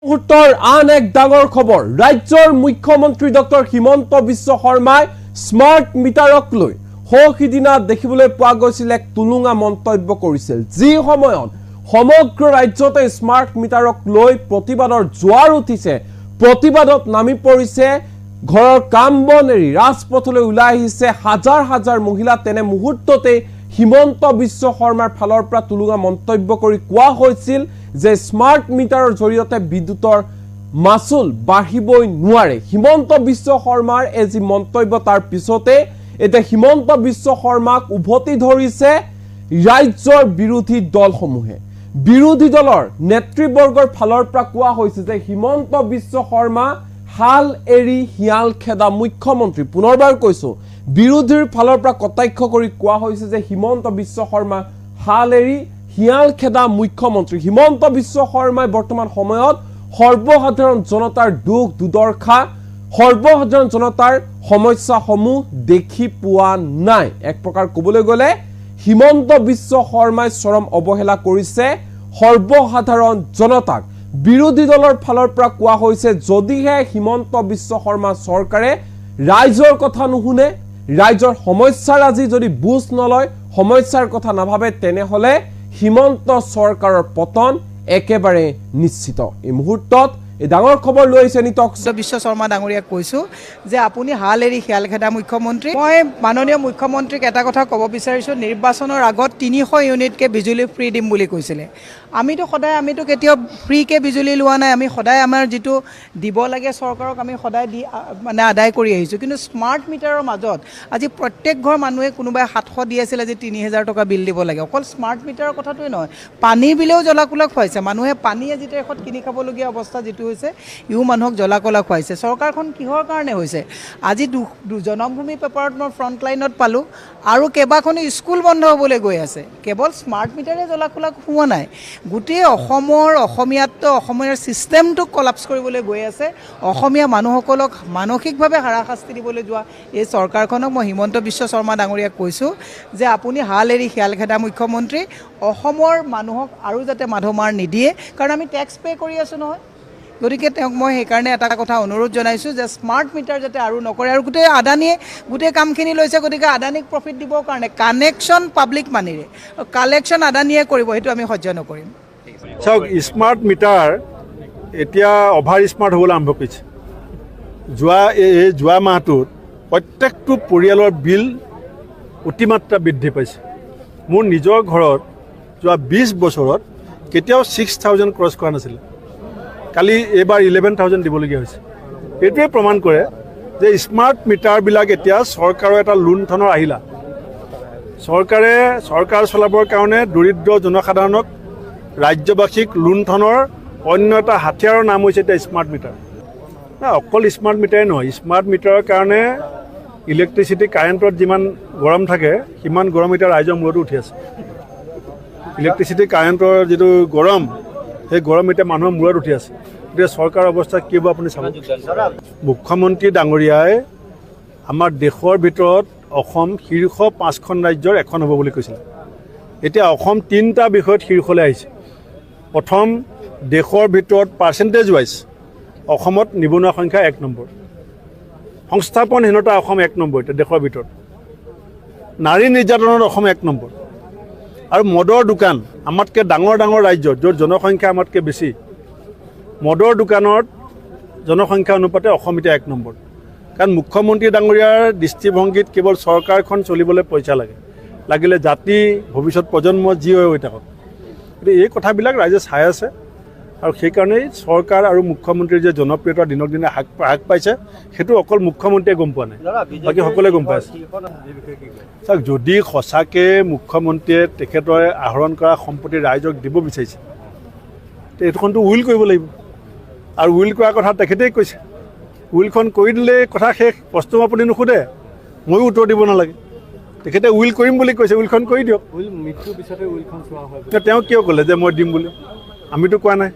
মুহূৰ্তৰ আন এক ডাঙৰ খবৰ ৰাজ্যৰ মুখ্যমন্ত্ৰী ডক্টৰ হিমন্ত বিশ্ব শৰ্মাই স্মাৰ্ট মিটাৰক লৈ সিদিনা দেখিবলৈ পোৱা গৈছিল এক তুলুঙা মন্তব্য কৰিছিল যি সময়ত সমগ্ৰ ৰাজ্যতে স্মাৰ্ট মিটাৰক লৈ প্ৰতিবাদৰ জোৱাৰ উঠিছে প্ৰতিবাদত নামি পৰিছে ঘৰৰ কাম বন এৰি ৰাজপথলৈ ওলাই আহিছে হাজাৰ হাজাৰ মহিলা তেনে মুহূৰ্ততে হিমন্ত বিশ্ব শৰ্মাৰ ফালৰ পৰা তুলুঙা মন্তব্য কৰি কোৱা হৈছিল যে স্মাৰ্ট মিটাৰৰ জৰিয়তে বিদ্যুতৰ মাসুল বাঢ়িবই নোৱাৰে হিমন্ত বিশ্ব শৰ্মাৰ এই মন্তব্য তাৰ পিছতে এটা হিমন্ত বিশ্ব শৰ্মাক উভতি ধৰিছে ৰাজ্যৰ বিৰোধী দলসমূহে বিৰোধী দলৰ নেতৃবৰ্গৰ ফালৰ পৰা কোৱা হৈছে যে হিমন্ত বিশ্ব শৰ্মা হাল এৰি হিয়াল খেদা মুখ্যমন্ত্ৰী পুনৰবাৰ কৈছো বিৰোধীৰ ফালৰ পৰা কটাক্ষ কৰি কোৱা হৈছে যে হিমন্ত বিশ্ব শৰ্মা হাল এৰি হিয়াল খেদা মুখ্যমন্ত্ৰী হিমন্ত বিশ্ব শৰ্মাই বৰ্তমান সময়ত সৰ্বসাধাৰণ জনতাৰ দুখ দুদৰ্শা সৰ্বসাধাৰণ জনতাৰ সমস্যাসমূহ দেখি পোৱা নাই এক প্ৰকাৰ ক'বলৈ গ'লে হিমন্ত বিশ্ব শৰ্মাই চৰম অৱহেলা কৰিছে সৰ্বসাধাৰণ জনতাক বিৰোধী দলৰ ফালৰ পৰা কোৱা হৈছে যদিহে হিমন্ত বিশ্ব শৰ্মা চৰকাৰে ৰাইজৰ কথা নুশুনে ৰাইজৰ সমস্যাৰ আজি যদি বুজ নলয় সমস্যাৰ কথা নাভাবে তেনেহলে হিমন্ত চৰকাৰৰ পতন একেবাৰে নিশ্চিত এই মুহূৰ্তত এই ডাঙৰ খবৰ লৈ আহিছে নিতক বিশ্ব শৰ্মা ডাঙৰীয়াক কৈছো যে আপুনি হাল এৰি খিয়াল খেদা মুখ্যমন্ত্ৰী মই মাননীয় মুখ্যমন্ত্ৰীক এটা কথা ক'ব বিচাৰিছো নিৰ্বাচনৰ আগত 300 ইউনিটকে বিজুলী ফ্ৰী দিম বুলি কৈছিলে আমিতো কেতিয়াও ফ্ৰীকে বিজুলী লোৱা নাই আমি সদায় আমাৰ যেটো দিব লাগে চৰকাৰক আমি সদায় দি মানে আদায় কৰি আহিছো কিন্তু স্মাৰ্ট মিটাৰৰ মাজত আজি প্ৰত্যেক ঘৰ মানুহে কোনোবাই 700 দি আছিল আজি 3000 টকা বিল দিব লাগে অকল স্মাৰ্ট মিটাৰৰ কথাটোই নহয় পানী বিলেও জ্বলাকলা খুৱাইছে মানুহে পানী আজি এখন কিনি খাবলগীয়া অৱস্থা যেটো হৈছে ইউ মানুহক জ্বলাকলা খুৱাইছে চৰকাৰখন কিহৰ কাৰণে হৈছে আজি জনমভূমি পেপাৰত মই ফ্ৰণ্ট লাইনত পালো আৰু কেবাখনো স্কুল বন্ধ হ'বলৈ গৈ আছে কেৱল স্মাৰ্ট মিটাৰে জ্বলাকলা খুওৱা নাই গোটেই অসমীয়াৰ সিস্টেমটো কলাপস কৰিবলৈ গৈ আছে অসমীয়া মানুহসকলক মানসিকভাৱে হাৰাশাস্তি দিবলৈ যোৱা এই চৰকাৰখনক মই হিমন্ত বিশ্ব শৰ্মা ডাঙৰীয়াক কৈছো যে আপুনি হাল এৰি খিয়াল খেদা মুখ্যমন্ত্ৰী অসমৰ মানুহক আৰু যাতে মাধমাৰ নিদিয়ে কাৰণ আমি টেক্স পে কৰি আছো নহয় গতিকে তেওঁক মই সেইকাৰণে এটা কথা অনুৰোধ জনাইছো যে স্মাৰ্ট মিটাৰ যাতে আৰু নকৰে আৰু গোটেই আদানীয়ে গোটেই কামখিনি লৈছে গতিকে আদানীক প্ৰফিট দিবৰ কাৰণে কানেকশ্যন পাব্লিক মানিৰে কালেকশ্যন আদানীয়ে কৰিব সেইটো আমি সহ্য নকৰিম চাওক স্মাৰ্ট মিটাৰ এতিয়া অভাৰ স্মাৰ্ট হ'বলৈ আৰম্ভ কৰিছে যোৱা মাহটোত প্ৰত্যেকটো পৰিয়ালৰ বিল অতিমাত্ৰা বৃদ্ধি পাইছে মোৰ নিজৰ ঘৰত যোৱা 20 বছৰত কেতিয়াও 6000 ক্ৰছ কৰা নাছিলে কালি এবাৰ 11000 দিবলগীয়া হৈছে এইটোৱে প্ৰমাণ কৰে যে স্মাৰ্ট মিটাৰবিলাক এতিয়া চৰকাৰৰ এটা লুণ্ঠনৰ আহিলা চৰকাৰ চলাবৰ কাৰণে দৰিদ্ৰ জনসাধাৰণক ৰাজ্যবাসীক লুণ্ঠনৰ অন্য এটা হাতিয়াৰৰ নাম হৈছে এতিয়া স্মাৰ্ট মিটাৰ অকল স্মাৰ্ট মিটাৰে নহয় স্মাৰ্ট মিটাৰৰ কাৰণে ইলেক্ট্ৰিচিটি কাৰেণ্টত যিমান গৰম থাকে সিমান গৰম এতিয়া ৰাইজৰ মূৰতো উঠি আছে ইলেক্ট্ৰিচিটি কাৰেণ্টৰ যিটো গৰম সেই গৰম এতিয়া মানুহৰ মূৰত উঠি আছে এতিয়া চৰকাৰৰ অৱস্থা কি হ'ব আপুনি চাব মুখ্যমন্ত্ৰী ডাঙৰীয়াই আমাৰ দেশৰ ভিতৰত অসম শীৰ্ষ 5খন ৰাজ্যৰ এখন হ'ব বুলি কৈছিল এতিয়া অসম 3টা বিষয়ত শীৰ্ষলৈ আহিছে প্ৰথম দেশৰ ভিতৰত পাৰ্চেণ্টেজ ৱাইজ অসমত নিবনুৱা সংখ্যা 1 নম্বৰ সংস্থাপনহীনতা অসম 1 নম্বৰ এতিয়া দেশৰ ভিতৰত নাৰী নিৰ্যাতনত অসম 1 নম্বৰ আৰু মদৰ দোকান আমাতকৈ ডাঙৰ ৰাজ্য য'ত জনসংখ্যা আমাতকৈ বেছি মদৰ দোকানত জনসংখ্যা অনুপাতে অসম এতিয়া 1 নম্বৰ কাৰণ মুখ্যমন্ত্ৰী ডাঙৰীয়াৰ দৃষ্টিভংগীত কেৱল চৰকাৰখন চলিবলৈ পইচা লাগিলে জাতি ভৱিষ্যত প্ৰজন্ম যি হৈ থাকক গতিকে এই কথাবিলাক ৰাইজে চাই আছে আৰু সেইকাৰণেই চৰকাৰ আৰু মুখ্যমন্ত্ৰীৰ যে জনপ্ৰিয়তা দিনক দিনে হ্ৰাস পাইছে সেইটো অকল মুখ্যমন্ত্ৰীয়ে গম পোৱা নাই বাকী সকলোৱে গম পাই আছে চাওক যদি সঁচাকৈ মুখ্যমন্ত্ৰীয়ে তেখেতৰ আহৰণ কৰা সম্পত্তি ৰাইজক দিব বিচাৰিছে এইটোখনতো উইল কৰিব লাগিব আৰু উইল কৰাৰ কথা তেখেতেই কৈছে উইলখন কৰি দিলে কথা শেষ প্ৰশ্ন আপুনি নুসুধে ময়ো উত্তৰ দিব নালাগে তেখেতে উইল কৰিম বুলি কৈছে উইলখন কৰি দিয়ক মৃত্যুৰ পিছতে উইলখন চোৱা হয় তেওঁ কিয় ক'লে যে মই দিম বুলি আমিতো কোৱা নাই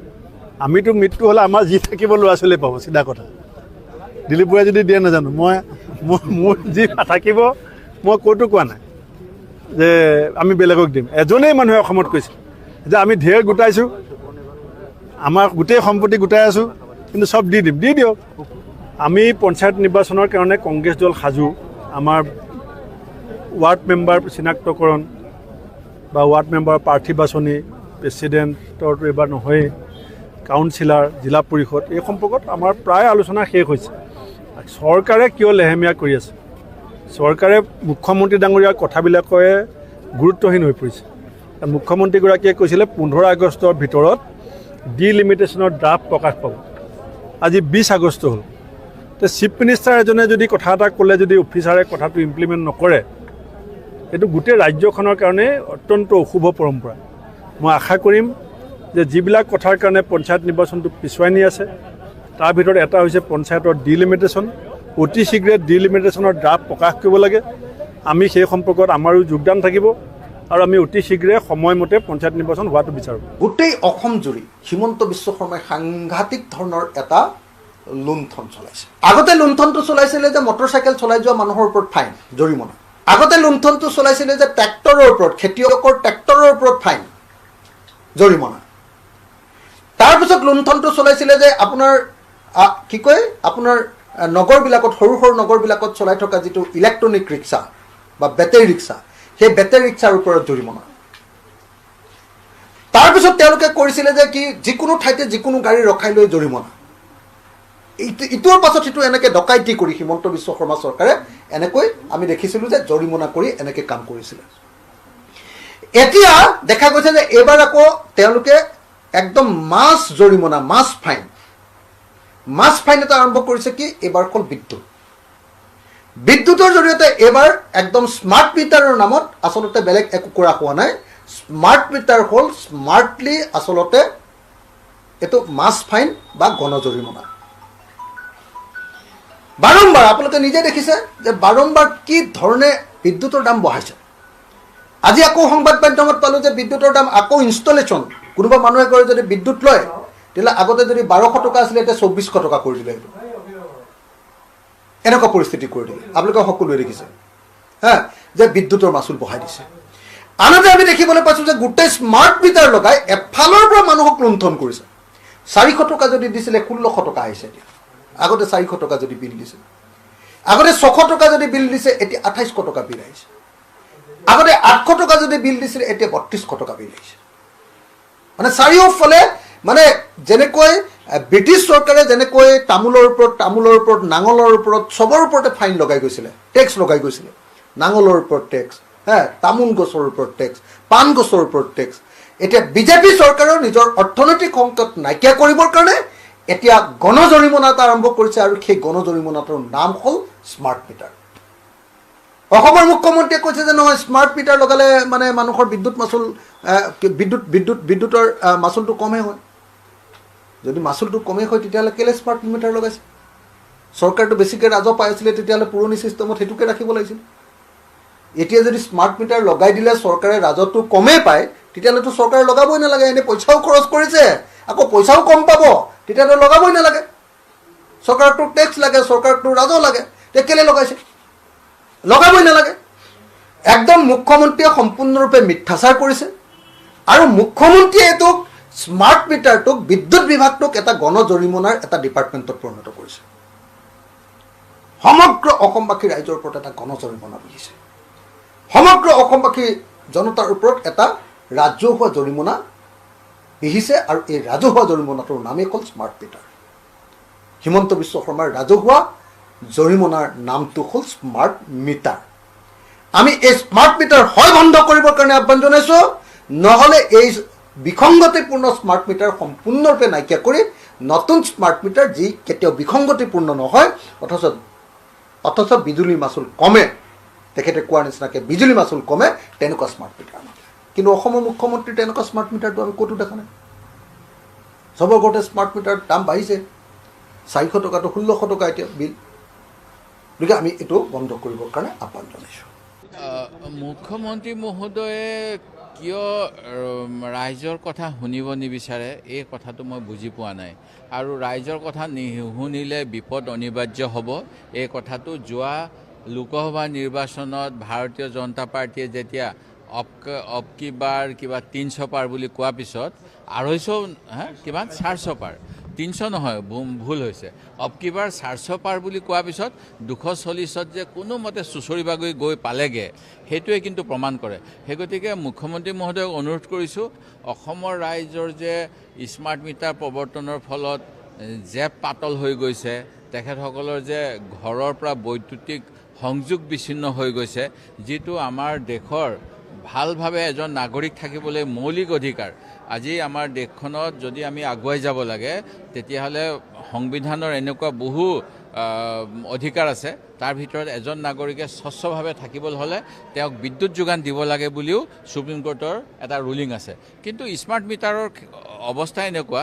আমিতো মৃত্যু হ'লে আমাৰ যি থাকিব ল'ৰা ছোৱালীয়ে পাব চিধা কথা দিলীপ বৰাই যদি দিয়ে নাজানো মোৰ যি থাকিব মই ক'তো কোৱা নাই যে আমি বেলেগক দিম এজনেই মানুহে অসমত কৈছে যে আমি ঢেৰ গোটাইছোঁ আমাৰ গোটেই সম্পত্তি গোটাই আছোঁ, কিন্তু চব দি দিয়ক। আমি পঞ্চায়ত নিৰ্বাচনৰ কাৰণে কংগ্ৰেছ দল সাজু। আমাৰ ৱাৰ্ড মেম্বাৰ চিনাক্তকৰণ বা ৱাৰ্ড মেম্বাৰ প্ৰাৰ্থী বাছনি, প্ৰেচিডেণ্টৰটো এইবাৰ নহয়েই, কাউন্সিলাৰ, জিলা পৰিষদ, এই সম্পৰ্কত আমাৰ প্ৰায় আলোচনা শেষ হৈছে। চৰকাৰে কিয় লেহেমীয়া কৰি আছে? চৰকাৰে মুখ্যমন্ত্ৰী ডাঙৰীয়াৰ কথাবিলাকে গুৰুত্বহীন হৈ পৰিছে। মুখ্যমন্ত্ৰীগৰাকীয়ে কৈছিলে 15 আগষ্টৰ ভিতৰত ডিলিমিটেশ্যনৰ ড্ৰাফ্ট প্ৰকাশ পাব। আজি 20 আগষ্ট হ'ল। তো চিফ মিনিষ্টাৰ এজনে যদি কথা এটা ক'লে যদি অফিচাৰে কথাটো ইমপ্লিমেণ্ট নকৰে, এইটো গোটেই ৰাজ্যখনৰ কাৰণে অত্যন্ত অশুভ পৰম্পৰা। মই আশা কৰিম যে যিবিলাক কথাৰ কাৰণে পঞ্চায়ত নিৰ্বাচনটো পিছুৱাই নি আছে, তাৰ ভিতৰত এটা হৈছে পঞ্চায়তৰ ডিলিমিটেশ্যন। অতি শীঘ্ৰে ডিলিমিটেশ্যনৰ ড্ৰাফ্ট প্ৰকাশ কৰিব লাগে। আমি সেই সম্পৰ্কত আমাৰো যোগদান থাকিব আৰু আমি অতি শীঘ্ৰে সময়মতে পঞ্চায়ত নিৰ্বাচন হোৱাটো বিচাৰোঁ। গোটেই অসম জুৰি হিমন্ত বিশ্ব শৰ্মাই সাংঘাতিক ধৰণৰ এটা লুণ্ঠন চলাইছে। আগতে লুণ্ঠনটো চলাইছিলে যে মটৰচাইকেল চলাই যোৱা মানুহৰ ওপৰত ফাইন, জৰিমনা। আগতে লুণ্ঠনটো চলাইছিলে যে ট্ৰেক্টৰৰ ওপৰত, খেতিয়কৰ ট্ৰেক্টৰৰ ওপৰত ফাইন, জৰিমনা। তাৰপিছত লুণ্ঠনটো চলাইছিলে যে আপোনাৰ কি কয়, আপোনাৰ নগৰবিলাকত, সৰু সৰু নগৰবিলাকত চলাই থকা যিটো ইলেক্ট্ৰনিক ৰিক্সা বা বেটেৰী ৰিক্সা, সেই বেটেৰী ৰিক্সাৰ ওপৰত জৰিমনা। তাৰপিছত তেওঁলোকে কৰিছিলে যে কি, যিকোনো ঠাইতে যিকোনো গাড়ী ৰখাই লৈ জৰিমনা। ইটোৰ পাছত সিটো এনেকৈ ডকাইতি কৰি হিমন্ত বিশ্ব শৰ্মা চৰকাৰে এনেকৈ আমি দেখিছিলোঁ যে জৰিমনা কৰি এনেকৈ কাম কৰিছিলে। এতিয়া দেখা গৈছে যে এইবাৰ আকৌ তেওঁলোকে একদম মাছ জৰিমনা, মাছ ফাইন এটা আৰম্ভ কৰিছে। কি এইবাৰ অকল বিদ্যুতৰ জৰিয়তে এইবাৰ একদম স্মাৰ্ট মিটাৰৰ নামত আচলতে বেলেগ একো কৰা হোৱা নাই। স্মাৰ্ট মিটাৰ হ'ল স্মাৰ্টলি আচলতে এইটো মাছ ফাইন বা গণজৰিমনা। বাৰম্বাৰ আপোনালোকে নিজে দেখিছে যে বাৰম্বাৰ কি ধৰণে বিদ্যুতৰ দাম বঢ়াইছে। আজি আকৌ সংবাদ মাধ্যমত পালোঁ যে বিদ্যুতৰ দাম আকৌ ইনষ্টলেশ্যন, কোনোবা মানুহে ঘৰে যদি বিদ্যুৎ লয় তেতিয়াহ'লে আগতে যদি 1200 টকা আছিলে এতিয়া 2400 টকা কৰি দিলে। সেইটো এনেকুৱা পৰিস্থিতি কৰি দিলে। আপোনালোকে সকলোৱে দেখিছে যে বিদ্যুতৰ মাচুল বঢ়াই দিছে। আনহাতে আমি দেখিবলৈ পাইছোঁ যে গোটেই স্মাৰ্ট মিটাৰ লগাই এফালৰ পৰা মানুহক লুণ্ঠন কৰিছে। 400 টকা যদি দিছিলে 1600 টকা আহিছে এতিয়া। আগতে 400 টকা যদি বিল দিছিল, আগতে 600 টকা যদি বিল দিছে এতিয়া 2800 টকা বিল আহিছে। আগতে 800 টকা যদি বিল দিছিলে এতিয়া 3200 টকা বিল আহিছে। মানে চাৰিওফালে মানে যেনেকৈ ব্ৰিটিছ চৰকাৰে যেনেকৈ তামোলৰ ওপৰত, নাঙলৰ ওপৰত, চবৰ ওপৰতে ফাইন লগাই গৈছিলে, টেক্স লগাই গৈছিলে। নাঙলৰ ওপৰত টেক্স, তামোল গছৰ ওপৰত টেক্স, পাণ গছৰ ওপৰত টেক্স। এতিয়া বিজেপি চৰকাৰৰ নিজৰ অৰ্থনৈতিক সংকট নাইকিয়া কৰিবৰ কাৰণে এতিয়া গণজৰিমনা এটা আৰম্ভ কৰিছে, আৰু সেই গণজৰিমনাটোৰ নাম হ'ল স্মাৰ্ট মিটাৰ। অসমৰ মুখ্যমন্ত্ৰীয়ে কৈছে যে নহয়, স্মাৰ্ট মিটাৰ লগালে মানে মানুহৰ বিদ্যুতৰ মাচুলটো কমেই হয়। যদি মাচুলটো কমেই হয় তেতিয়াহ'লে কেলৈ স্মাৰ্ট মিটাৰ লগাইছে? চৰকাৰটো বেছিকৈ ৰাজহ পাই আছিলে তেতিয়াহ'লে পুৰণি ছিষ্টেমত সেইটোকে ৰাখিব লাগিছিল। এতিয়া যদি স্মাৰ্ট মিটাৰ লগাই দিলে চৰকাৰে ৰাজহটো কমেই পায়, তেতিয়াহ'লেতো চৰকাৰে লগাবই নালাগে। এনেই পইচাও খৰচ কৰিছে, আকৌ পইচাও কম পাব, তেতিয়াহ'লে লগাবই নালাগে। চৰকাৰকতো টেক্স লাগে, চৰকাৰকতো ৰাজহ লাগে, তেতিয়া কেলৈ লগাইছে? লগাবই নালাগে। একদম মুখ্যমন্ত্ৰীয়ে সম্পূৰ্ণৰূপে মিথ্যাচাৰ কৰিছে, আৰু মুখ্যমন্ত্ৰীয়ে এইটোক স্মাৰ্ট মিটাৰটোক, বিদ্যুৎ বিভাগটোক এটা গণজৰিমনাৰ এটা ডিপাৰ্টমেণ্টত পৰিণত কৰিছে। সমগ্ৰ অসমবাসী ৰাইজৰ ওপৰত এটা গণজৰিমনা বিহিছে। সমগ্ৰ অসমবাসী জনতাৰ ওপৰত এটা ৰাজহুৱা জৰিমনা বিহিছে, আৰু এই ৰাজহুৱা জৰিমনাটোৰ নামেই হ'ল স্মাৰ্ট মিটাৰ। হিমন্ত বিশ্ব শৰ্মাৰ ৰাজহুৱা জৰিমনাৰ নামটো হ'ল স্মাৰ্ট মিটাৰ। আমি এই স্মাৰ্ট মিটাৰ হয় বন্ধ কৰিবৰ কাৰণে আহ্বান জনাইছোঁ, নহ'লে এই বিসংগতিপূৰ্ণ স্মাৰ্ট মিটাৰ সম্পূৰ্ণৰূপে নাইকিয়া কৰি নতুন স্মাৰ্ট মিটাৰ যি কেতিয়াও বিসংগতিপূৰ্ণ নহয়, অথচ বিজুলী মাচুল কমে, তেখেতে কোৱাৰ নিচিনাকৈ বিজুলী মাচুল কমে, তেনেকুৱা স্মাৰ্ট মিটাৰ আমাৰ। কিন্তু অসমৰ মুখ্যমন্ত্ৰীৰ তেনেকুৱা স্মাৰ্ট মিটাৰটো আমি ক'তো দেখা নাই। চবৰ ঘৰতে স্মাৰ্ট মিটাৰ দাম বাঢ়িছে, 400 টকাটো 1600 টকা এতিয়া বিল। গতিকে আমি এইটো বন্ধ কৰিবৰ কাৰণে আহ্বান জনাইছোঁ। মুখ্যমন্ত্ৰী মহোদয়ে কিয় ৰাইজৰ কথা শুনিব নিবিচাৰে, এই কথাটো মই বুজি পোৱা নাই। আৰু ৰাইজৰ কথা নুশুনিলে বিপদ অনিবাৰ্য হ'ব, এই কথাটো যোৱা লোকসভা নিৰ্বাচনত ভাৰতীয় জনতা পাৰ্টীয়ে যেতিয়া অবকি বাৰ কিবা 300 পাৰ বুলি কোৱা পিছত 250 কিমান 400 পাৰ 300 নহয় ভুল হৈছে অবকি বাৰ 400 পাৰ বুলি কোৱা পিছত 240ত যে কোনো মতে চুচৰি বাগৰি গৈ পালেগে সেইটোৱে কিন্তু প্ৰমাণ কৰে সেই গতিকে মুখ্যমন্ত্ৰী মহোদয়ক অনুৰোধ কৰিছোঁ অসমৰ ৰাইজৰ যে স্মাৰ্ট মিটাৰ প্ৰৱৰ্তনৰ ফলত যে পাতল হৈ গৈছে তেখেতসকলৰ যে ঘৰৰ পৰা বৈদ্যুতিক সংযোগ বিচ্ছিন্ন হৈ গৈছে যিটো আমাৰ দেশৰ ভালভাৱে এজন নাগৰিক থাকিবলৈ মৌলিক অধিকাৰ আজি আমাৰ দেশখনত যদি আমি আগুৱাই যাব লাগে তেতিয়াহ'লে সংবিধানৰ এনেকুৱা বহু অধিকাৰ আছে তাৰ ভিতৰত এজন নাগৰিকে স্বচ্ছভাৱে থাকিবলৈ হ'লে তেওঁক বিদ্যুৎ যোগান দিব লাগে বুলিও সুপ্ৰিম কোৰ্টৰ এটা ৰুলিং আছে কিন্তু স্মাৰ্ট মিটাৰৰ অৱস্থা এনেকুৱা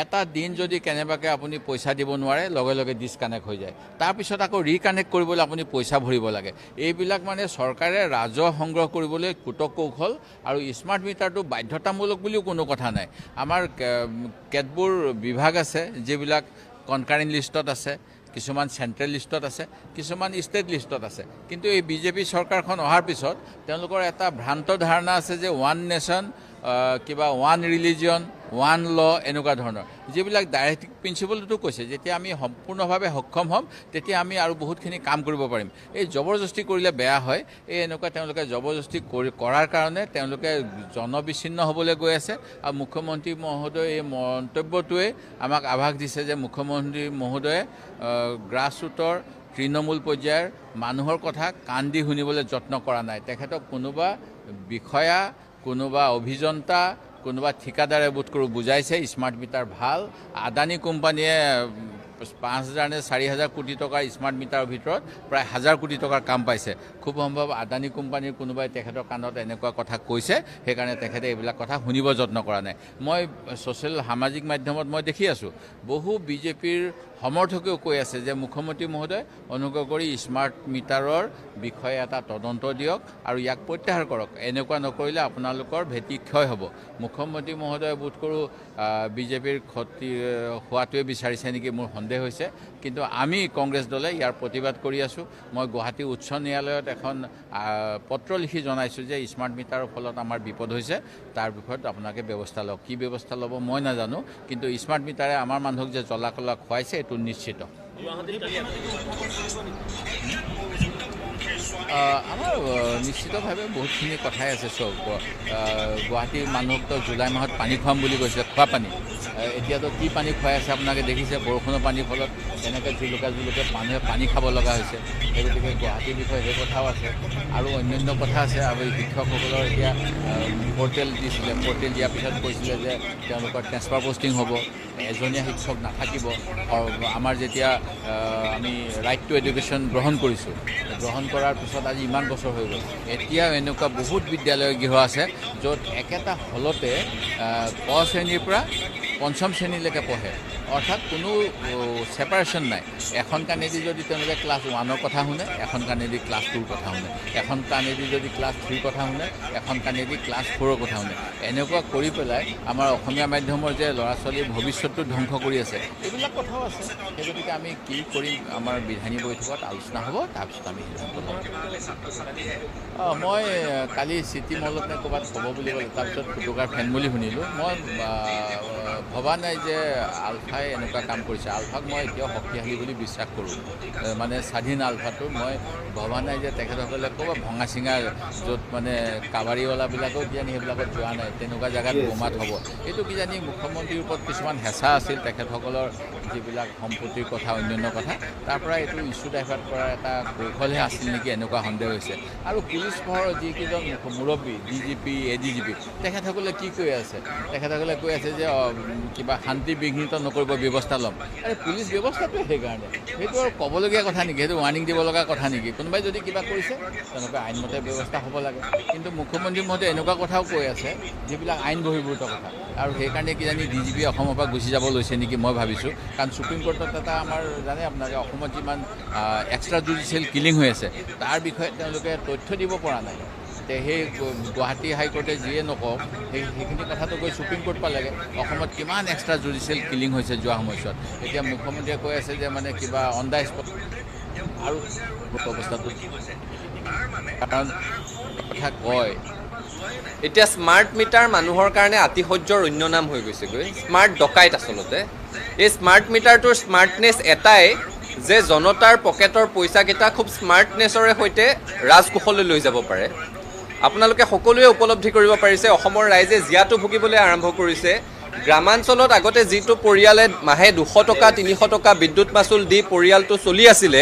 এটা দিন যদি কেনেবাকৈ আপুনি পইচা দিব নোৱাৰে লগে লগে ডিছকানেক্ট হৈ যায় তাৰপিছত আকৌ ৰিকানেক্ট কৰিবলৈ আপুনি পইচা ভৰিব লাগে এইবিলাক মানে চৰকাৰে ৰাজহ সংগ্ৰহ কৰিবলৈ কুটকৌশল আৰু স্মাৰ্ট মিটাৰটো বাধ্যতামূলক বুলিও কোনো কথা নাই আমাৰ কেতবোৰ বিভাগ আছে যিবিলাক কনকাৰেণ্ট লিষ্টত আছে কিছুমান চেণ্ট্ৰেল লিষ্টত আছে কিছুমান ষ্টেট লিষ্টত আছে কিন্তু এই বিজেপি চৰকাৰখন অহাৰ পিছত তেওঁলোকৰ এটা ভ্ৰান্ত ধাৰণা আছে যে ওৱান নেশ্যন কিবা ওৱান ৰিলিজিয়ন ওৱান ল এনেকুৱা ধৰণৰ যিবিলাক ডাইৰেক্ট প্ৰিন্সিপলটো কৈছে যেতিয়া আমি সম্পূৰ্ণভাৱে সক্ষম হ'ম তেতিয়া আমি আৰু বহুতখিনি কাম কৰিব পাৰিম এই জবৰদস্তি কৰিলে বেয়া হয় এই এনেকুৱা তেওঁলোকে জবৰদস্তি কৰাৰ কাৰণে তেওঁলোকে জনবিচ্ছিন্ন হ'বলৈ গৈ আছে আৰু মুখ্যমন্ত্ৰী মহোদয় এই মন্তব্যটোৱে আমাক আভাস দিছে যে মুখ্যমন্ত্ৰী মহোদয়ে গ্ৰাছৰুটৰ তৃণমূল পৰ্যায়ৰ মানুহৰ কথা কাণ দি শুনিবলৈ যত্ন কৰা নাই তেখেতক কোনোবা বিষয়া কোনোবা অভিযন্তা কোনোবা ঠিকাদাৰে বোধ কৰোঁ বুজাইছে স্মাৰ্ট মিটাৰ ভাল আদানী কোম্পানীয়ে 5,000 নে 4,000 কোটি টকাৰ স্মাৰ্ট মিটাৰৰ ভিতৰত প্ৰায় 1,000 কোটি টকাৰ কাম পাইছে খুব সম্ভৱ আদানী কোম্পানীৰ কোনোবাই তেখেতৰ কাণত এনেকুৱা কথা কৈছে সেইকাৰণে তেখেতে এইবিলাক কথা শুনিব যত্ন কৰা নাই মই ছ'চিয়েল সামাজিক মাধ্যমত মই দেখি আছোঁ বহু বিজেপিৰ সমৰ্থকেও কৈ আছে যে মুখ্যমন্ত্ৰী মহোদয় অনুগ্ৰহ কৰি স্মাৰ্ট মিটাৰৰ বিষয়ে এটা তদন্ত দিয়ক আৰু ইয়াক প্ৰত্যাহাৰ কৰক এনেকুৱা নকৰিলে আপোনালোকৰ ভেটি ক্ষয় হ'ব মুখ্যমন্ত্ৰী মহোদয়ে বোধ কৰোঁ বিজেপিৰ ক্ষতি হোৱাটোৱে বিচাৰিছে নেকি মোৰ সন্দেহ হৈছে কিন্তু আমি কংগ্ৰেছ দলে ইয়াৰ প্ৰতিবাদ কৰি আছোঁ মই গুৱাহাটী উচ্চ ন্যায়ালয়ত এখন পত্ৰ লিখি জনাইছোঁ যে স্মাৰ্ট মিটাৰৰ ফলত আমাৰ বিপদ হৈছে তাৰ বিষয়ত আপোনালোকে ব্যৱস্থা লওক কি ব্যৱস্থা ল'ব মই নাজানো কিন্তু স্মাৰ্ট মিটাৰে আমাৰ মানুহক যে জ্বলা কলা খুৱাইছে এইটো নিশ্চিত আমাৰ নিশ্চিতভাৱে বহুতখিনি কথাই আছে চব গুৱাহাটীৰ মানুহকতো জুলাই মাহত পানী খুৱাম বুলি কৈছে খোৱা পানী এতিয়াতো কি পানী খুৱাই আছে আপোনালোকে দেখিছে বৰষুণৰ পানীৰ ফলত এনেকৈ জুলুকে মানুহে পানী খাব লগা হৈছে সেই গতিকে গুৱাহাটীৰ বিষয়ে সেই কথাও আছে আৰু অন্যান্য কথা আছে আৰু শিক্ষকসকলৰ এতিয়া পৰ্টেল দিছিলে পৰ্টেল দিয়াৰ পিছত কৈছিলে যে তেওঁলোকৰ ট্ৰেন্সফাৰ পষ্টিং হ'ব এজনীয়া শিক্ষক নাথাকিব আমাৰ যেতিয়া আমি ৰাইট টু এডুকেশ্যন গ্ৰহণ কৰিছোঁ গ্ৰহণ কৰাৰ পিছত আজি ইমান বছৰ হৈ গ'ল এতিয়াও এনেকুৱা বহুত বিদ্যালয় গৃহ আছে য'ত একেটা হলতে ক শ্ৰেণীৰ পৰা পঞ্চম শ্ৰেণীলৈকে পঢ়ে অৰ্থাৎ কোনো ছেপাৰেশ্যন নাই এখন কাণেদি যদি তেওঁলোকে ক্লাছ 1ৰ কথা শুনে এখন কাণেদি ক্লাছ 2ৰ কথা শুনে এখন কাণেদি যদি ক্লাছ 3ৰ কথা শুনে এখন কাণেদি ক্লাছ 4ৰ কথা শুনে এনেকুৱা কৰি পেলাই আমাৰ অসমীয়া মাধ্যমৰ যে ল'ৰা ছোৱালীৰ ভৱিষ্যতটো ধ্বংস কৰি আছে এইবিলাক কথাও আছে সেই গতিকে আমি কি কৰিম আমাৰ বিধানী বৈঠকত আলোচনা হ'ব তাৰপিছত আমি সিদ্ধান্ত ল'ম মই কালি চিটি মলত নে ক'ৰবাত হ'ব বুলি ক'লে তাৰপিছত ফুটুকাৰ ফেন বুলি শুনিলোঁ মই ভবা নাই যে আলফাই এনেকুৱা কাম কৰিছে আলফাক মই এতিয়াও শক্তিশালী বুলি বিশ্বাস কৰোঁ মানে স্বাধীন আলফাটো মই ভবা নাই যে তেখেতসকলে ক'ৰবাত ভঙা চিঙা য'ত মানে কাবাৰীৱালাবিলাকেও কিজানি সেইবিলাকত যোৱা নাই তেনেকুৱা জেগাত বোমাত হ'ব এইটো কিজানি মুখ্যমন্ত্ৰীৰ ওপৰত কিছুমান হেঁচা আছিল তেখেতসকলৰ যিবিলাক সম্পত্তিৰ কথা অন্যান্য কথা তাৰ পৰা এইটো ইছ্যু ডাইভাৰ্ট কৰাৰ এটা কৌশলহে আছিল নেকি এনেকুৱা সন্দেহ হৈছে আৰু পুলিচ প্ৰহৰৰ যিকেইজন মুৰব্বী DGP ADGP তেখেতসকলে কি কৈ আছে তেখেতসকলে কৈ আছে যে কিবা শান্তি বিঘ্নিত নকৰিব ব্যৱস্থা ল'ম আৰু পুলিচ ব্যৱস্থাটোৱে সেইকাৰণে সেইটো আৰু ক'বলগীয়া কথা নেকি সেইটো ৱাৰ্ণিং দিব লগা কথা নেকি কোনোবাই যদি কিবা কৰিছে তেনেকুৱা আইনমতে ব্যৱস্থা হ'ব লাগে কিন্তু মুখ্যমন্ত্ৰী মহোদয়ে এনেকুৱা কথাও কৈ আছে যিবিলাক আইন বহিৰ্ভূত কথা আৰু সেইকাৰণে কিজানি DGP অসমৰ পৰা গুচি যাব লৈছে নেকি মই ভাবিছোঁ কাৰণ সুপ্ৰিম কোৰ্টত এটা আমাৰ জানে আপোনালোকে অসমত যিমান এক্সট্ৰা জুডিচিয়েল কিলিং হৈ আছে তাৰ বিষয়ে তেওঁলোকে তথ্য দিব পৰা নাই সেই গুৱাহাটী হাইকোৰ্টে যিয়ে নকওক সেইখিনি কথাটো গৈ সুপ্ৰিম কোৰ্ট পালেগৈ অসমত কিমান এক্সট্ৰা জুডিচিয়েল কিলিং হৈছে যোৱা সময়ছোৱাত এতিয়া মুখ্যমন্ত্ৰীয়ে কৈ আছে যে মানে কিবা অন দ্য স্পট আৰু অৱস্থাটো কাৰণ কথা কয় এতিয়া স্মাৰ্ট মিটাৰ মানুহৰ কাৰণে আতিশয্যৰ অন্য নাম হৈ গৈছেগৈ। স্মাৰ্ট ডকাইত আচলতে এই স্মাৰ্ট মিটাৰটোৰ স্মাৰ্টনেছ এটাই যে জনতাৰ পকেটৰ পইচাকেইটা খুব স্মাৰ্টনেছৰে সৈতে ৰাজকোষলৈ লৈ যাব পাৰে। আপোনালোকে সকলোৱে উপলব্ধি কৰিব পাৰিছে অসমৰ ৰাইজে জীয়াতু ভুগিবলৈ আৰম্ভ কৰিছে। গ্ৰামাঞ্চলত আগতে যিটো পৰিয়ালে মাহে 200 টকা 300 টকা বিদ্যুৎ মাচুল দি পৰিয়ালটো চলি আছিলে,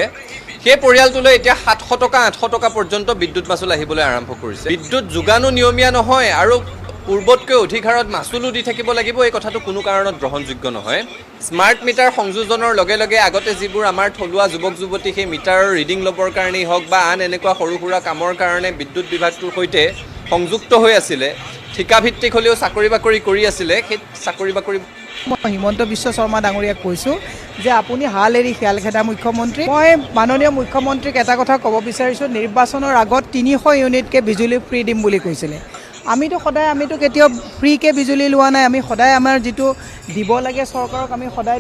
সেই পৰিয়ালটোলৈ এতিয়া 700 টকা 800 টকা পৰ্যন্ত বিদ্যুৎ মাচুল আহিবলৈ আৰম্ভ কৰিছে। বিদ্যুৎ যোগানো নিয়মীয়া নহয় আৰু পূৰ্বতকৈ অধিক হাৰত মাচুলো দি থাকিব লাগিব, এই কথাটো কোনো কাৰণত গ্ৰহণযোগ্য নহয়। স্মাৰ্ট মিটাৰ সংযোজনৰ লগে লগে আগতে যিবোৰ আমাৰ থলুৱা যুৱক যুৱতী সেই মিটাৰৰ ৰিডিং ল'বৰ কাৰণেই হওক বা আন এনেকুৱা সৰু সুৰা কামৰ কাৰণে বিদ্যুৎ বিভাগটোৰ সৈতে সংযুক্ত হৈ আছিলে, ঠিকাভিত্তিক হ'লেও চাকৰি বাকৰি কৰি আছিলে, সেই চাকৰি বাকৰি মই হিমন্ত বিশ্ব শৰ্মা ডাঙৰীয়াক কৈছোঁ যে আপুনি হাল এৰি শিয়াল খেদা মুখ্যমন্ত্ৰী। মই মাননীয় মুখ্যমন্ত্ৰীক এটা কথা ক'ব বিচাৰিছোঁ, নিৰ্বাচনৰ আগত 300 ইউনিটকৈ বিজুলী ফ্ৰী দিম বুলি কৈছিলে। আমিতো কেতিয়াও ফ্ৰীকৈ বিজুলী লোৱা নাই। আমি সদায় আমাৰ যিটো দিব লাগে চৰকাৰক আমি সদায়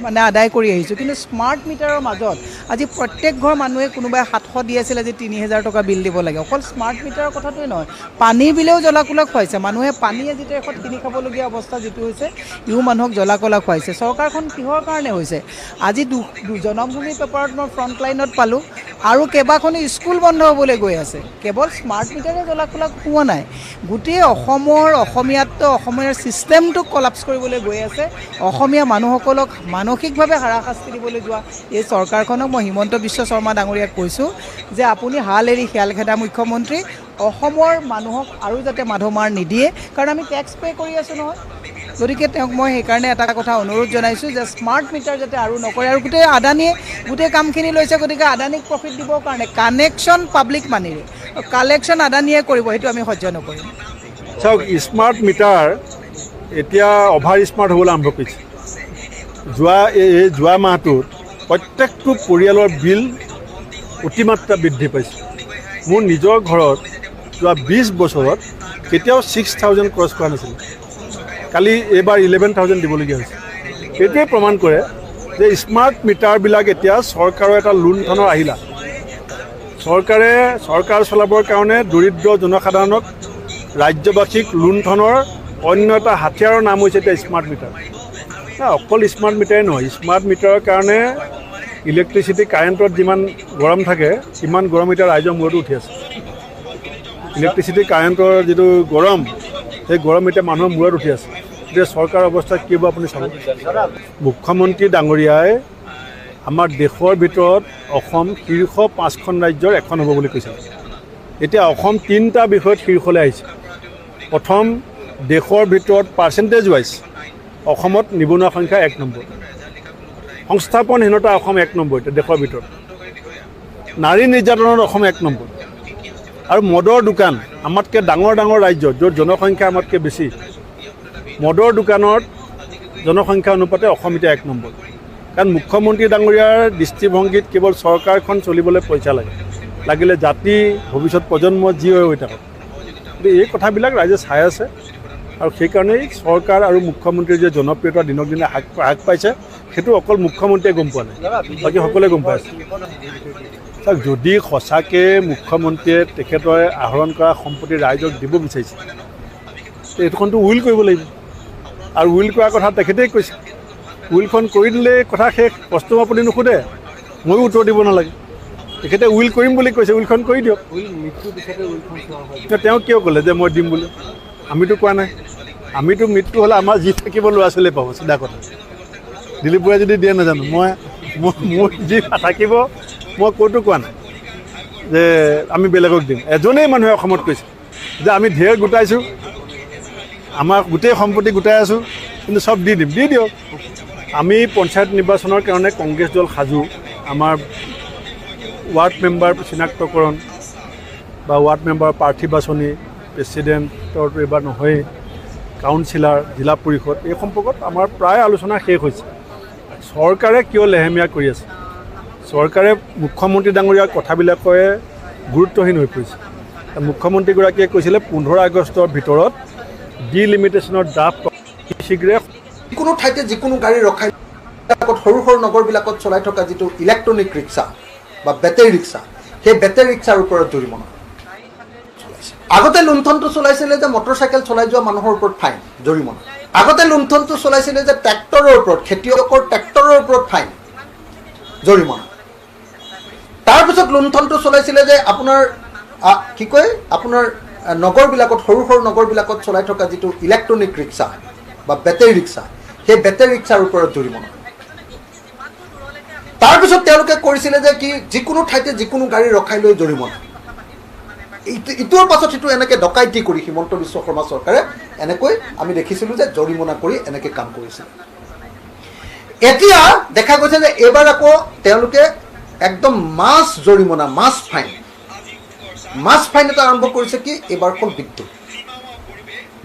মানে আদায় কৰি আহিছোঁ। কিন্তু স্মাৰ্ট মিটাৰৰ মাজত আজি প্ৰত্যেক ঘৰ মানুহে কোনোবাই 700 দি আছিলে, আজি 3000 টকা বিল দিব লাগে। অকল স্মাৰ্ট মিটাৰৰ কথাটোৱে নহয়, পানীৰ বিলেও জ্বলা-কোলা খুৱাইছে। মানুহে পানী আজি এখন কিনি খাবলগীয়া অৱস্থা যিটো হৈছে, ইও মানুহক জ্বলা-কোলা খুৱাইছে। চৰকাৰখন কিহৰ কাৰণে হৈছে? আজি জনমভূমি পেপাৰত মই ফ্ৰণ্টলাইনত পালোঁ আৰু কেইবাখনো স্কুল বন্ধ হ'বলৈ গৈ আছে। কেৱল স্মাৰ্ট মিটাৰে জ্বলা-কোলা খুওৱা নাই, গোটেই অসমীয়াৰ ছিষ্টেমটোক কলাপছ কৰিবলৈ গৈ আছে। অসমীয়া মানুহসকলক মানসিকভাৱে হাৰাশাস্তি দিবলৈ যোৱা এই চৰকাৰখনক মই হিমন্ত বিশ্ব শৰ্মা ডাঙৰীয়াক কৈছোঁ যে আপুনি হাল এৰি শিয়াল খেদা মুখ্যমন্ত্ৰী। অসমৰ মানুহক আৰু যাতে মাধমাৰ নিদিয়ে, কাৰণ আমি টেক্স পে' কৰি আছোঁ নহয়। গতিকে তেওঁক মই সেইকাৰণে এটা কথা অনুৰোধ জনাইছোঁ যে স্মাৰ্ট মিটাৰ যাতে আৰু নকৰে। আৰু গোটেই আদানীয়ে গোটেই কামখিনি লৈছে, গতিকে আদানীক প্ৰফিট দিবৰ কাৰণে কানেকশ্যন পাব্লিক মানিৰে, কালেকশ্যন আদানীয়ে কৰিব, সেইটো আমি সহ্য নকৰিম। চাওক, স্মাৰ্ট মিটাৰ এতিয়া অভাৰ স্মাৰ্ট হ'বলৈ আৰম্ভ কৰিছে। যোৱা মাহটোত প্ৰত্যেকটো পৰিয়ালৰ বিল অতিমাত্ৰা বৃদ্ধি পাইছে। মোৰ নিজৰ ঘৰত যোৱা 20 বছৰত কেতিয়াও 6000 ক্ৰছ কৰা নাছিল, কালি এইবাৰ 11000 দিবলগীয়া হৈছে। সেইটোৱে প্ৰমাণ কৰে যে স্মাৰ্ট মিটাৰবিলাক এতিয়া চৰকাৰৰ এটা লুণ্ঠনৰ আহিলা। চৰকাৰ চলাবৰ কাৰণে দৰিদ্ৰ জনসাধাৰণক ৰাজ্যবাসীক লুণ্ঠনৰ অন্য এটা হাথিয়াৰৰ নাম হৈছে এতিয়া স্মাৰ্ট মিটাৰ। অকল স্মাৰ্ট মিটাৰে নহয়, স্মাৰ্ট মিটাৰৰ কাৰণে ইলেক্ট্ৰিচিটি কাৰেণ্টত যিমান গৰম থাকে সিমান গৰম এতিয়া ৰাইজৰ মূৰতো উঠি আছে। ইলেক্ট্ৰিচিটি কাৰেণ্টৰ যিটো গৰম, সেই গৰম এতিয়া মানুহৰ মূৰত উঠি আছে। এতিয়া চৰকাৰৰ অৱস্থা কি হ'ব আপুনি চাব। মুখ্যমন্ত্ৰী ডাঙৰীয়াই আমাৰ দেশৰ ভিতৰত অসম শীৰ্ষ 5খন ৰাজ্যৰ এখন হ'ব বুলি কৈছে। এতিয়া অসম 3টা বিষয়ত শীৰ্ষলৈ আহিছে। প্ৰথম, দেশৰ ভিতৰত পাৰ্চেণ্টেজ ৱাইজ অসমত নিবনুৱা সংখ্যা 1 নম্বৰ, সংস্থাপনহীনতা অসম 1 নম্বৰ এতিয়া দেশৰ ভিতৰত, নাৰী নিৰ্যাতনত অসম 1 নম্বৰ, আৰু মদৰ দোকান আমাতকৈ ডাঙৰ ৰাজ্য য'ত জনসংখ্যা আমাতকৈ বেছি, মদৰ দোকানত জনসংখ্যা অনুপাতে অসম এতিয়া 1 নম্বৰ। কাৰণ মুখ্যমন্ত্ৰী ডাঙৰীয়াৰ দৃষ্টিভংগীত কেৱল চৰকাৰখন চলিবলৈ পইচা লাগিলে জাতি ভৱিষ্যত প্ৰজন্ম যি হৈ থাকক। কিন্তু এই কথাবিলাক ৰাইজে চাই আছে, আৰু সেইকাৰণেই চৰকাৰ আৰু মুখ্যমন্ত্ৰীৰ যে জনপ্ৰিয়তা দিনক দিনে হ্ৰাস পাইছে, সেইটো অকল মুখ্যমন্ত্ৰীয়ে গম পোৱা নাই, বাকী সকলোৱে গম পাই আছে। চাওক, যদি সঁচাকৈ মুখ্যমন্ত্ৰীয়ে তেখেতৰ আহৰণ কৰা সম্পত্তি ৰাইজক দিব বিচাৰিছে, এইটোখনতো উইল কৰিব লাগিব। আৰু উইল কৰাৰ কথা তেখেতেই কৈছে, উইলখন কৰি দিলে কথা শেষ, প্ৰশ্ন আপুনি নুসুধে, ময়ো উত্তৰ দিব নালাগে। তেখেতে উইল কৰিম বুলি কৈছে, উইলখন কৰি দিয়ক। তেওঁ কিয় ক'লে যে মই দিম বুলি? আমিতো কোৱা নাই। আমিতো মৃত্যু হ'লে আমাৰ যি থাকিব ল'ৰা ছোৱালীয়ে পাব, চিধা কথা। দিলীপ বৰাই যদি দিয়ে নাজানো, মোৰ যি থাকিব মই ক'তো কোৱা নাই যে আমি বেলেগক দিম। এজনেই মানুহে অসমত কৈছে যে আমি ঢেৰ গোটাইছোঁ, আমাৰ গোটেই সম্পত্তি গোটাই আছোঁ, কিন্তু চব দি দিম। দি দিয়ক। আমি পঞ্চায়ত নিৰ্বাচনৰ কাৰণে কংগ্ৰেছ দল সাজু। আমাৰ ৱাৰ্ড মেম্বাৰ চিনাক্তকৰণ বা ৱাৰ্ড মেম্বাৰ প্ৰাৰ্থী বাছনি, প্ৰেচিডেণ্টৰটো এইবাৰ নহয়েই, কাউন্সিলাৰ, জিলা পৰিষদ, এই সম্পৰ্কত আমাৰ প্ৰায় আলোচনা শেষ হৈছে। চৰকাৰে কিয় লেহেমীয়া কৰি আছে? চৰকাৰে মুখ্যমন্ত্ৰী ডাঙৰীয়াৰ কথাবিলাকে গুৰুত্বহীন হৈ পৰিছে। মুখ্যমন্ত্ৰীগৰাকীয়ে কৈছিলে 15 আগষ্টৰ ভিতৰত ডিলিমিটেশ্যনৰ ড্ৰাফ্ট শীঘ্ৰে যিকোনো ঠাইতে যিকোনো গাড়ী ৰখাই সৰু নগৰবিলাকত চলাই থকা যিটো ইলেক্ট্ৰনিক ৰিক্সা বা বেটেৰী ৰিক্সা, সেই বেটেৰী ৰিক্সাৰ ওপৰত জৰিমনা চলাইছে। আগতে লুণ্ঠনটো চলাইছিলে যে মটৰচাইকেল চলাই যোৱা মানুহৰ ওপৰত ফাইন জৰিমনা আগতে লুণ্ঠনটো চলাইছিলে যে ট্ৰেক্টৰৰ ওপৰত খেতিয়কৰ ট্ৰেক্টৰৰ ওপৰত ফাইন জৰিমনা তাৰপিছত লুণ্ঠনটো চলাইছিলে যে আপোনাৰ কি কয় আপোনাৰ নগৰবিলাকত সৰু সৰু নগৰবিলাকত চলাই থকা যিটো ইলেক্ট্ৰনিক ৰিক্সা বা বেটেৰী ৰিক্সা সেই বেটেৰী ৰিক্সাৰ ওপৰত জৰিমনা তাৰপিছত তেওঁলোকে কৰিছিলে যে কি যিকোনো ঠাইতে যিকোনো গাড়ী ৰখাই লৈ জৰিমনা ইটোৰ পাছত সিটো এনেকৈ ডকাইতি কৰি হিমন্ত বিশ্ব শৰ্মা চৰকাৰে এনেকৈ আমি দেখিছিলোঁ যে জৰিমনা কৰি এনেকৈ কাম কৰিছিল এতিয়া দেখা গৈছে যে এইবাৰ আকৌ তেওঁলোকে একদম মাছ জৰিমনা মাছ ফাইন এটা আৰম্ভ কৰিছে কি এইবাৰ হ'ল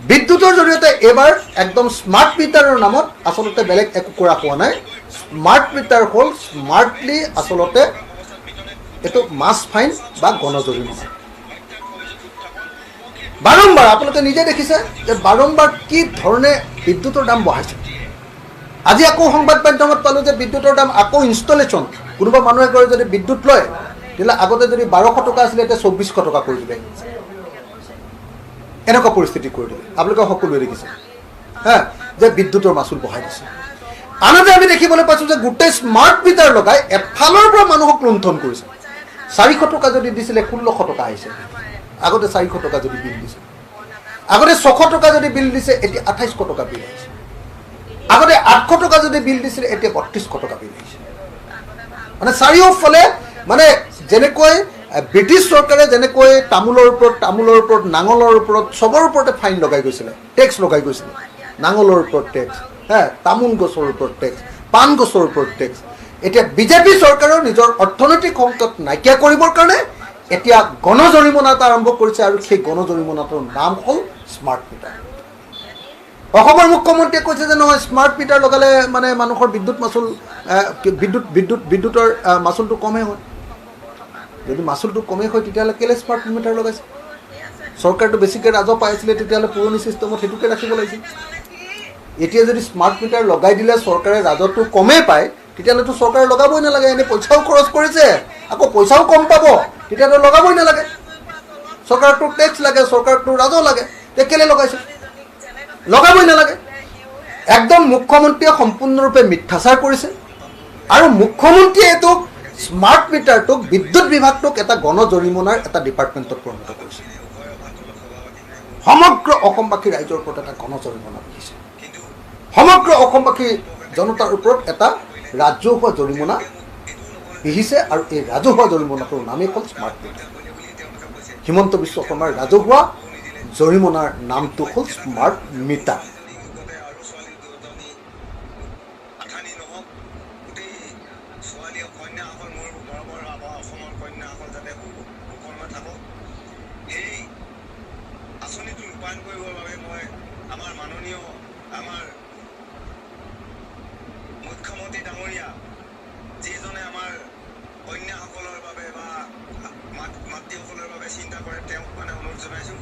বিদ্যুতৰ জৰিয়তে এইবাৰ একদম স্মাৰ্ট মিটাৰৰ নামত আচলতে বেলেগ একো কৰা হোৱা নাই স্মাৰ্ট মিটাৰ হ'ল স্মাৰ্টলি আচলতে এইটো মাছ ফাইন বা গণজৰিমনা বাৰম্বাৰ আপোনালোকে নিজে দেখিছে যে বাৰম্বাৰ কি ধৰণে বিদ্যুতৰ দাম বঢ়াইছে আজি আকৌ সংবাদ মাধ্যমত পালোঁ যে বিদ্যুতৰ দাম আকৌ ইনষ্টলেশ্যন কোনোবা মানুহে গৈ যদি বিদ্যুৎ লয় তেতিয়াহ'লে আগতে যদি 1200 টকা আছিলে এতিয়া 2400 টকা কৰি দিলে এনেকুৱা পৰিস্থিতি কৰি দিলে আপোনালোকে সকলোৱে দেখিছে যে বিদ্যুতৰ মাচুল বঢ়াই দিছে আনহাতে আমি দেখিবলৈ পাইছোঁ যে গোটেই স্মাৰ্ট মিটাৰ লগাই এফালৰ পৰা মানুহক লুণ্ঠন কৰিছে 400 টকা যদি দিছিলে 1600 টকা আহিছে আগতে 400 টকা যদি বিল দিছে আগতে 600 টকা যদি বিল দিছে এতিয়া 2800 টকা বিল আহিছে আগতে 800 টকা যদি বিল দিছিলে এতিয়া 3200 টকা বিল আহিছে মানে চাৰিওফালে মানে যেনেকৈ ব্ৰিটিছ চৰকাৰে যেনেকৈ তামোলৰ ওপৰত নাঙলৰ ওপৰত চবৰ ওপৰতে ফাইন লগাই গৈছিলে টেক্স লগাই গৈছিলে নাঙলৰ ওপৰত টেক্স তামোল গছৰ ওপৰত টেক্স পাণ গছৰ ওপৰত টেক্স এতিয়া বিজেপি চৰকাৰৰ নিজৰ অৰ্থনৈতিক সংকট নাইকিয়া কৰিবৰ কাৰণে এতিয়া গণজৰিমনা এটা আৰম্ভ কৰিছে আৰু সেই গণজৰিমনাটোৰ নাম হ'ল স্মাৰ্ট মিটাৰ অসমৰ মুখ্যমন্ত্ৰীয়ে কৈছে যে নহয় স্মাৰ্ট মিটাৰ লগালে মানে মানুহৰ বিদ্যুতৰ মাচুলটো কমেই হয় যদি মাচুলটো কমেই হয় তেতিয়াহ'লে কেলৈ স্মাৰ্ট মিটাৰ লগাইছে চৰকাৰটো বেছিকৈ ৰাজহ পাইছিলে তেতিয়াহ'লে পুৰণি ছিষ্টেমত সেইটোকে ৰাখিব লাগিছিল এতিয়া যদি স্মাৰ্ট মিটাৰ লগাই দিলে চৰকাৰে ৰাজহটো কমেই পায় তেতিয়াহ'লেতো চৰকাৰে লগাবই নালাগে এনেই পইচাও খৰচ কৰিছে আকৌ পইচাও কম পাব তেতিয়াতো লগাবই নালাগে চৰকাৰটো টেক্স লাগে চৰকাৰটো ৰাজহ লাগে তে কেলৈ লগাইছে লগাবই নালাগে একদম মুখ্যমন্ত্ৰীয়ে সম্পূৰ্ণৰূপে মিথ্যাচাৰ কৰিছে আৰু মুখ্যমন্ত্ৰীয়ে এইটো স্মাৰ্ট মিটাৰটোক বিদ্যুৎ বিভাগটোক এটা গণজৰিমনাৰ এটা ডিপাৰ্টমেণ্টত পৰিণত কৰিছে সমগ্ৰ অসমবাসী ৰাইজৰ ওপৰত এটা গণজৰিমনা বিহিছে সমগ্ৰ অসমবাসী জনতাৰ ওপৰত এটা ৰাজহুৱা জৰিমনা বিহিছে আৰু এই ৰাজহুৱা জৰিমনাটোৰ নামেই হ'ল স্মাৰ্ট মিটাৰ হিমন্ত বিশ্ব শৰ্মাৰ ৰাজহুৱা জৰিমনাৰ নামটো হ'ল স্মাৰ্ট মিটাৰ মুখ্যমন্ত্ৰী ডাঙৰীয়া যিজনে আমাৰ কন্যাসকলৰ বাবে বা মাতৃসকলৰ বাবে চিন্তা কৰে তেওঁক মানে অনুৰোধ জনাইছোঁ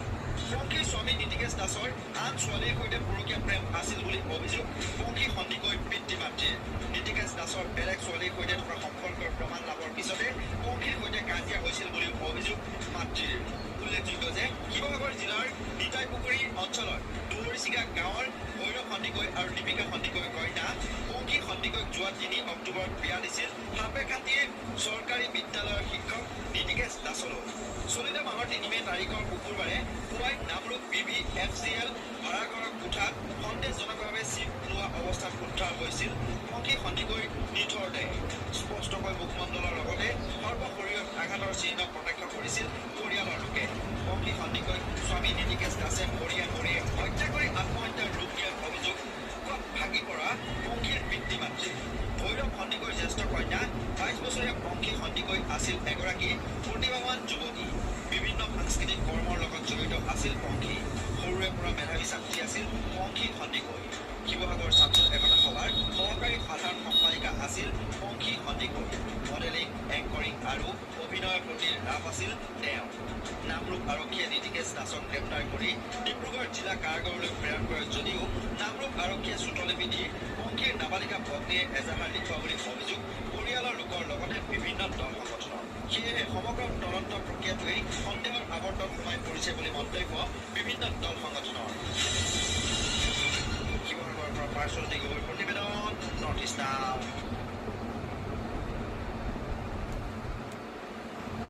পংখী স্বামী নীতিকেশ দাসৰ আন ছোৱালীৰ সৈতে পৰকীয়া প্ৰেম আছিল বুলি অভিযোগ পংখী সন্দিকৈ পিতৃ মাতৃয়ে নীতিকেশ দাসৰ বেলেগ ছোৱালীৰ সৈতে থকা সম্পৰ্কৰ প্ৰমাণ লাভৰ পিছতে পংখীৰ সৈতে কাজিয়া হৈছিল বুলি অভিযোগ মাতৃৰ উল্লেখযোগ্য যে শিৱসাগৰ জিলাৰ নিতাইপুখুৰী অঞ্চলৰ দুলৰিচিগা গাঁৱৰ ভৈৰৱ সন্দিকৈ আৰু দীপিকা সন্দিকৈ কইনা পংখী সন্দিকৈক যোৱা 3 অক্টোবৰত বিয়া দিছিল সাপেখাতিয়ে চৰকাৰী বিদ্যালয়ৰ শিক্ষক নীতিকেশ দাসলৈ চলিত মাহৰ 3 মে তাৰিখৰ শুকুৰবাৰে পুৱাই নামৰূপ BBFCL ভাড়াঘৰৰ কোঠাত সন্দেহজনকভাৱে চিপ লোৱা অৱস্থাত উদ্ধাৰ হৈছিল পংখী সন্দিকৈ নিথৰ দেহ স্পষ্টকৈ মুখমণ্ডলৰ লগতে সৰ্বশৰীৰত আঘাতৰ চিহ্ন প্ৰত্যক্ষ কৰিছিল পৰিয়ালৰ লোকে পংখী সন্দিকৈ স্বামী নীতিকেশ দাসে মৰিয়াই হত্যা কৰি আত্মহত্যাৰ ৰূপ দিয়াৰ অভিযোগ ভাগি পৰা পংখীৰ পিতৃ মাতৃ ভৈৰৱ সন্দিকৈৰ জ্যেষ্ঠ কন্যা 22 বছৰীয়া পংখী সন্দিকৈ আছিল এগৰাকী প্ৰতিভাৱান যুৱতী বিভিন্ন সাংস্কৃতিক কৰ্মৰ লগত জড়িত আছিল পংখী সৰুৰে পৰা মেধাৱী ছাত্ৰী আছিল পংখী সন্দিকৈ শিৱসাগৰ ছাত্ৰ একতা সভাৰ সহকাৰী সাধাৰণ সম্পাদিকা আছিল পংখী সন্দিকৈ মডেলিং এংকৰিং আৰু অভিনয়ৰ প্ৰতি ৰাপ আছিল তেওঁ নামৰূপ আৰক্ষীয়ে নীতিকেশ দাসক গ্ৰেপ্তাৰ কৰি ডিব্ৰুগড় জিলা কাৰাগাৰলৈ প্ৰেৰণ কৰে যদিও নামৰূপ আৰক্ষীয়ে চুটলিপি দি পংখীৰ নাবালিকা পত্নীয়ে এজাহাৰ লিখোৱা বুলি অভিযোগ পৰিয়ালৰ লোকৰ লগতে বিভিন্ন দল সংগঠনৰ সেয়েহে সমগ্ৰ তদন্ত প্ৰক্ৰিয়াটোৱেই সন্দেহৰ আৱৰ্তত সোমাই পৰিছে দিছে বুলি মন্তব্য বিভিন্ন দল সংগঠনৰ। শিৱসাগৰৰ পৰা পাৰ্শ্বজ্যোতি গগৈ।